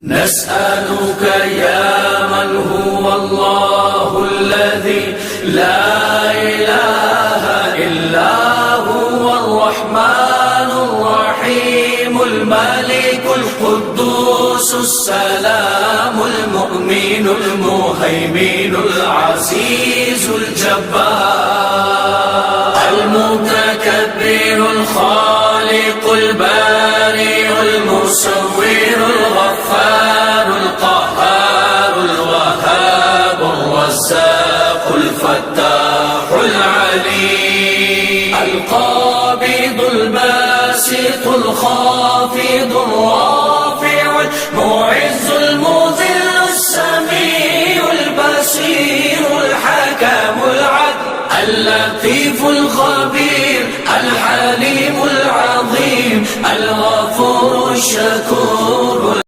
نسألك يا من هو الله الذي لا إله إلا هو الرحمن الرحيم الملك القدوس السلام المؤمن المهيمن العزيز الجبار المتكبر الخالق البارئ المصور الغفار القهار الوهاب الرزاق الفتاح العليم القابض الباسط الخافض الرافع المعز المذل السميع البصير الحكم العدل اللطيف الخبير الحليم العظيم الغفور الشكور